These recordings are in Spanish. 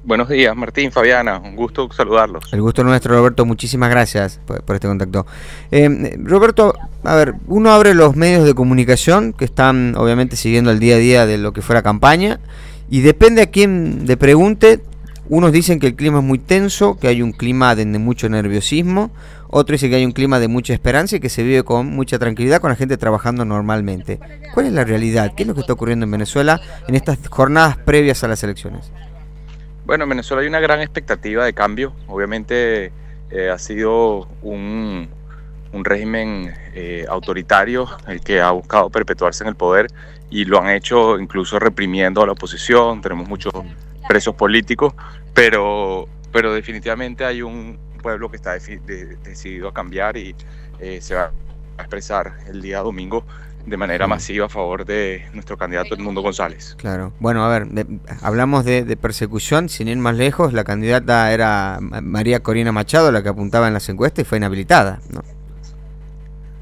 Buenos días, Martín, Fabiana, un gusto saludarlos. El gusto nuestro, Roberto. Muchísimas gracias por este contacto. Roberto, a ver, uno abre los medios de comunicación que están obviamente siguiendo el día a día de lo que fue la campaña y depende a quién le pregunte. Unos dicen que el clima es muy tenso, que hay un clima de mucho nerviosismo. Otros dicen que hay un clima de mucha esperanza y que se vive con mucha tranquilidad, con la gente trabajando normalmente. ¿Cuál es la realidad? ¿Qué es lo que está ocurriendo en Venezuela en estas jornadas previas a las elecciones? Bueno, en Venezuela hay una gran expectativa de cambio. Obviamente ha sido un régimen autoritario el que ha buscado perpetuarse en el poder y lo han hecho incluso reprimiendo a la oposición. Tenemos muchos presos políticos, pero definitivamente hay un pueblo que está decidido a cambiar y se va a expresar el día domingo de manera masiva a favor de nuestro candidato Edmundo González. Claro. Bueno, a ver, hablamos de persecución, sin ir más lejos, la candidata era María Corina Machado, la que apuntaba en las encuestas y fue inhabilitada, ¿no?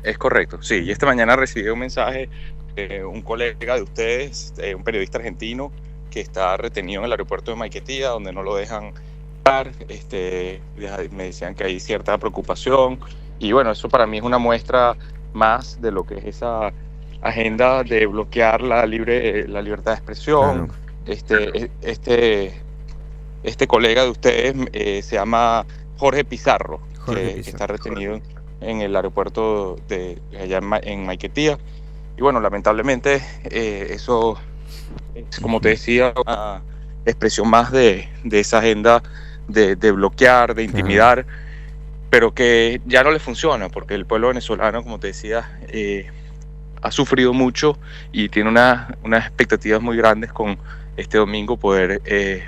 Es correcto, sí. Y esta mañana recibí un mensaje de un colega de ustedes, un periodista argentino, que está retenido en el aeropuerto de Maiquetía, donde no lo dejan entrar. Me decían que hay cierta preocupación. Y bueno, eso para mí es una muestra más de lo que es esa agenda de bloquear la libertad de expresión. Claro. Este colega de ustedes se llama Jorge Pizarro, que está retenido en el aeropuerto de allá en Maiquetía. Y bueno, lamentablemente eso es, como te decía, una expresión más de esa agenda de bloquear, de intimidar, pero que ya no le funciona, porque el pueblo venezolano, como te decía, ha sufrido mucho y tiene unas expectativas muy grandes con este domingo poder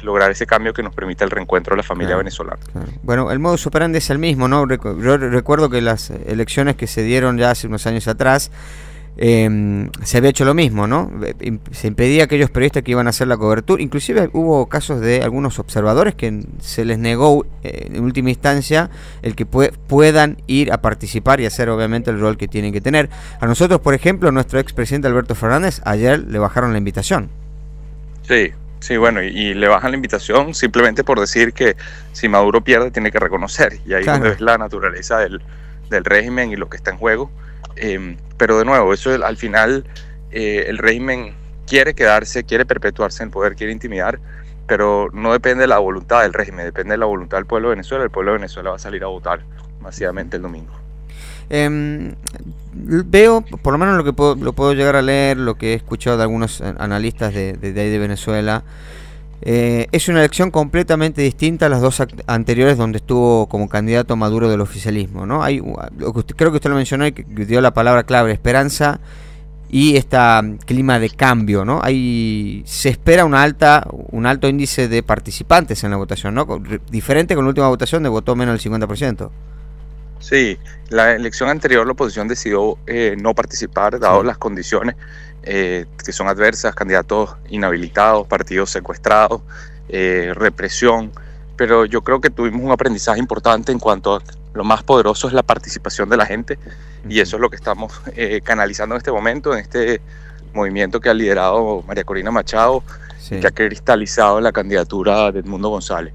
lograr ese cambio que nos permita el reencuentro de la familia venezolana. Claro. Bueno, el modus operandi es el mismo, ¿no? Yo recuerdo que las elecciones que se dieron ya hace unos años atrás, se había hecho lo mismo, ¿no? Se impedía a aquellos periodistas que iban a hacer la cobertura. Inclusive hubo casos de algunos observadores que se les negó en última instancia el que puedan ir a participar y hacer obviamente el rol que tienen que tener. A nosotros, por ejemplo, nuestro expresidente Alberto Fernández ayer le bajaron la invitación. Sí, bueno, y le bajan la invitación simplemente por decir que si Maduro pierde tiene que reconocer, y ahí es donde ves la naturaleza del régimen y lo que está en juego. Pero de nuevo, eso al final el régimen quiere quedarse, quiere perpetuarse en el poder, quiere intimidar, pero no depende de la voluntad del régimen, depende de la voluntad del pueblo de Venezuela. El pueblo de Venezuela va a salir a votar masivamente el domingo. Veo, por lo menos lo puedo llegar a leer, lo que he escuchado de algunos analistas de ahí de Venezuela, es una elección completamente distinta a las dos anteriores donde estuvo como candidato Maduro del oficialismo, ¿no? Creo que usted lo mencionó y que dio la palabra clave, esperanza y clima de cambio, ¿no? Se espera un alto índice de participantes en la votación, ¿no? Diferente con la última votación donde votó menos del 50%. Sí, la elección anterior la oposición decidió no participar, dado las condiciones que son adversas, candidatos inhabilitados, partidos secuestrados, represión, pero yo creo que tuvimos un aprendizaje importante en cuanto a lo más poderoso es la participación de la gente, y eso es lo que estamos canalizando en este momento, en este movimiento que ha liderado María Corina Machado, que ha cristalizado la candidatura de Edmundo González.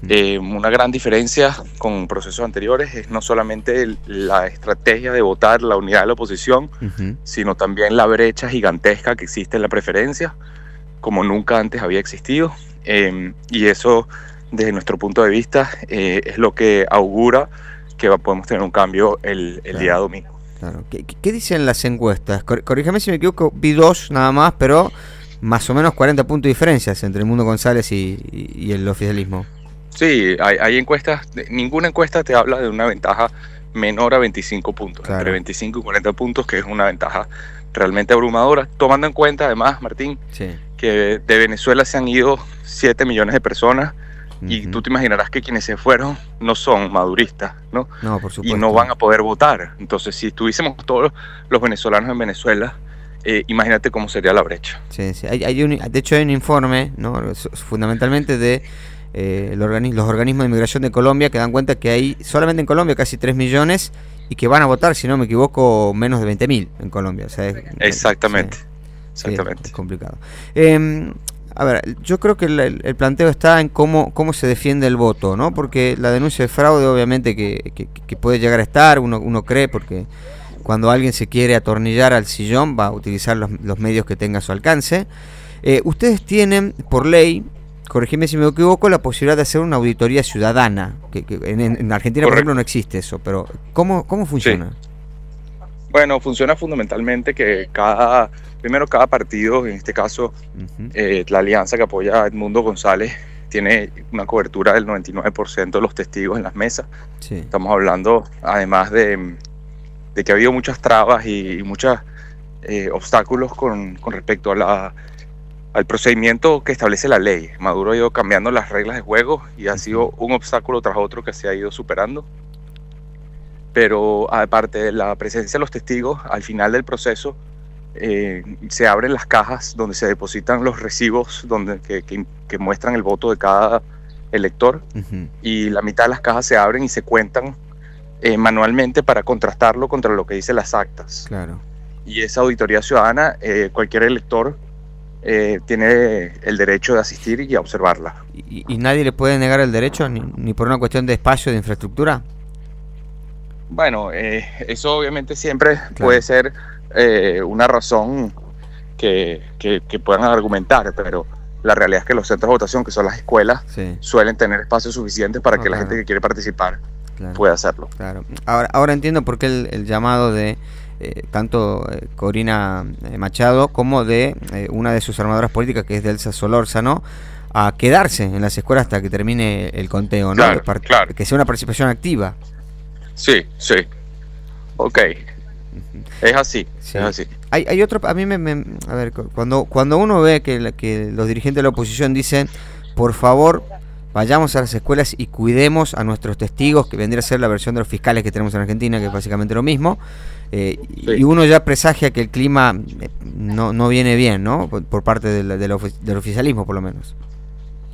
Una gran diferencia con procesos anteriores es no solamente la estrategia de votar, la unidad de la oposición, sino también la brecha gigantesca que existe en la preferencia, como nunca antes había existido, y eso desde nuestro punto de vista es lo que augura que podemos tener un cambio el día domingo. Claro. ¿Qué dicen las encuestas? Corríjame si me equivoco, vi dos nada más, pero más o menos 40 puntos de diferencias entre Edmundo González y el oficialismo. Sí, hay encuestas, ninguna encuesta te habla de una ventaja menor a 25 puntos, entre 25 y 40 puntos, que es una ventaja realmente abrumadora, tomando en cuenta además, Martín, que de Venezuela se han ido 7 millones de personas, y tú te imaginarás que quienes se fueron no son maduristas, ¿no? No, por supuesto. Y no van a poder votar. Entonces, si tuviésemos todos los venezolanos en Venezuela, imagínate cómo sería la brecha. Sí. De hecho hay un informe, ¿no? Fundamentalmente de los organismos de inmigración de Colombia, que dan cuenta que hay solamente en Colombia casi 3 millones y que van a votar, si no me equivoco, menos de 20.000 en Colombia. O sea, Exactamente. Es complicado. A ver, yo creo que el planteo está en cómo se defiende el voto, ¿no? Porque la denuncia de fraude obviamente que puede llegar a estar, uno cree, porque cuando alguien se quiere atornillar al sillón va a utilizar los medios que tenga a su alcance. Ustedes tienen, por ley, corregime si me equivoco, la posibilidad de hacer una auditoría ciudadana, que en Argentina, por ejemplo, no existe eso, pero ¿cómo funciona? Sí. Bueno, funciona fundamentalmente que primero cada partido, en este caso la alianza que apoya a Edmundo González, tiene una cobertura del 99% de los testigos en las mesas. Sí. Estamos hablando, además de que ha habido muchas trabas y muchos obstáculos con respecto al procedimiento que establece la ley. Maduro ha ido cambiando las reglas de juego y ha sido un obstáculo tras otro que se ha ido superando. Pero aparte de la presencia de los testigos, al final del proceso se abren las cajas donde se depositan los recibos que muestran el voto de cada elector, y la mitad de las cajas se abren y se cuentan manualmente para contrastarlo contra lo que dicen las actas. Claro. Y esa auditoría ciudadana, cualquier elector tiene el derecho de asistir y a observarla. ¿Y nadie le puede negar el derecho, ni por una cuestión de espacio, de infraestructura? Bueno, eso obviamente siempre puede ser una razón que puedan argumentar, pero la realidad es que los centros de votación, que son las escuelas, suelen tener espacio suficiente para que la gente que quiere participar pueda hacerlo. Claro. Ahora entiendo por qué el llamado de tanto Corina Machado como de una de sus armadoras políticas, que es Delsa Solórzano, a quedarse en las escuelas hasta que termine el conteo, ¿no? Claro. Que sea una participación activa. Sí. Ok. Es así. Hay otro, a mí a ver, cuando uno ve que los dirigentes de la oposición dicen, por favor, vayamos a las escuelas y cuidemos a nuestros testigos, que vendría a ser la versión de los fiscales que tenemos en Argentina, que es básicamente lo mismo, y uno ya presagia que el clima no viene bien, ¿no? Por parte del oficialismo, por lo menos.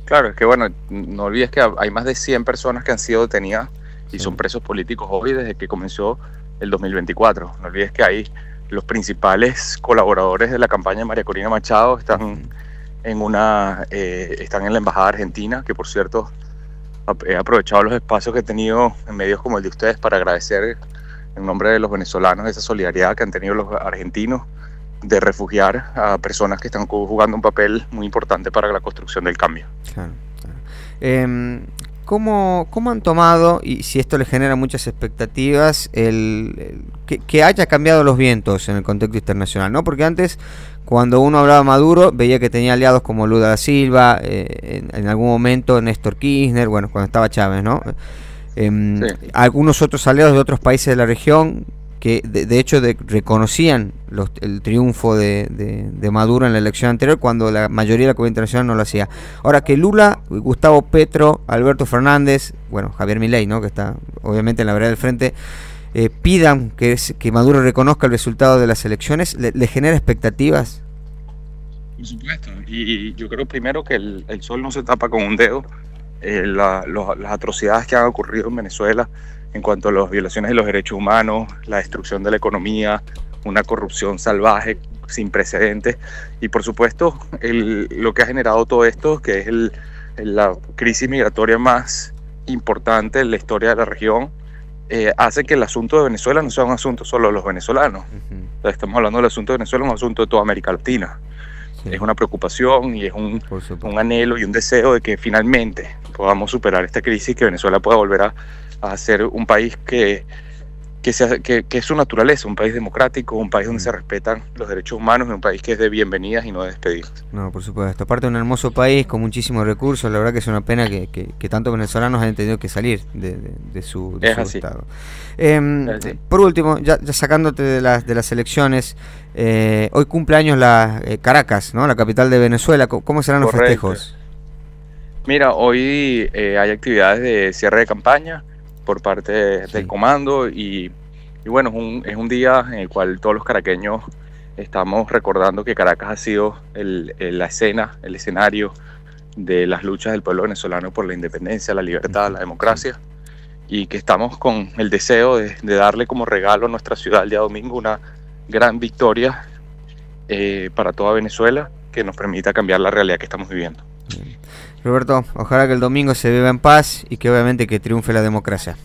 Claro, es que bueno, no olvides que hay más de 100 personas que han sido detenidas y son presos políticos hoy desde que comenzó el 2024. No olvides que ahí los principales colaboradores de la campaña de María Corina Machado están en la embajada argentina, que por cierto he aprovechado los espacios que he tenido en medios como el de ustedes para agradecer en nombre de los venezolanos esa solidaridad que han tenido los argentinos de refugiar a personas que están jugando un papel muy importante para la construcción del cambio. Claro. ¿Cómo han tomado, y si esto les genera muchas expectativas, que haya cambiado los vientos en el contexto internacional, ¿no? Porque antes, cuando uno hablaba de Maduro, veía que tenía aliados como Lula da Silva, en algún momento Néstor Kirchner, bueno, cuando estaba Chávez, ¿no? Algunos otros aliados de otros países de la región que de hecho reconocían el triunfo de Maduro en la elección anterior, cuando la mayoría de la comunidad internacional no lo hacía. Ahora que Lula, Gustavo Petro, Alberto Fernández, bueno, Javier Milei, ¿no?, que está obviamente en la vereda del frente, pidan que Maduro reconozca el resultado de las elecciones, ¿le genera expectativas? Por supuesto, y yo creo primero que el sol no se tapa con un dedo. Las atrocidades que han ocurrido en Venezuela en cuanto a las violaciones de los derechos humanos, la destrucción de la economía, una corrupción salvaje sin precedentes, y por supuesto lo que ha generado todo esto, que es la crisis migratoria más importante en la historia de la región, hace que el asunto de Venezuela no sea un asunto solo de los venezolanos. Estamos hablando del asunto de Venezuela, un asunto de toda América Latina. Es una preocupación y es un anhelo y un deseo de que finalmente podamos superar esta crisis, que Venezuela pueda volver a ser un país que es su naturaleza, un país democrático, un país donde se respetan los derechos humanos, un país que es de bienvenidas y no de despedidas. No, por supuesto. Aparte, un hermoso país con muchísimos recursos. La verdad que es una pena que tantos venezolanos hayan tenido que salir de su estado. Por último, ya sacándote de las elecciones, hoy cumple años Caracas, ¿no?, la capital de Venezuela. ¿Cómo serán los festejos? Mira, hoy hay actividades de cierre de campaña por parte del comando, y bueno, es un día en el cual todos los caraqueños estamos recordando que Caracas ha sido el escenario de las luchas del pueblo venezolano por la independencia, la libertad, la democracia, y que estamos con el deseo de darle como regalo a nuestra ciudad el día domingo una gran victoria para toda Venezuela, que nos permita cambiar la realidad que estamos viviendo. Bien. Roberto, ojalá que el domingo se viva en paz y que obviamente que triunfe la democracia.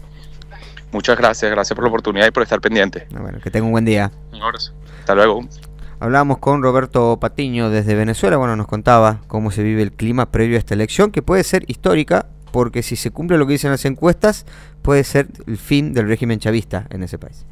Muchas gracias por la oportunidad y por estar pendiente. Bueno, que tenga un buen día. Un abrazo. Hasta luego. Hablamos con Roberto Patiño desde Venezuela. Bueno, nos contaba cómo se vive el clima previo a esta elección, que puede ser histórica, porque si se cumple lo que dicen las encuestas, puede ser el fin del régimen chavista en ese país.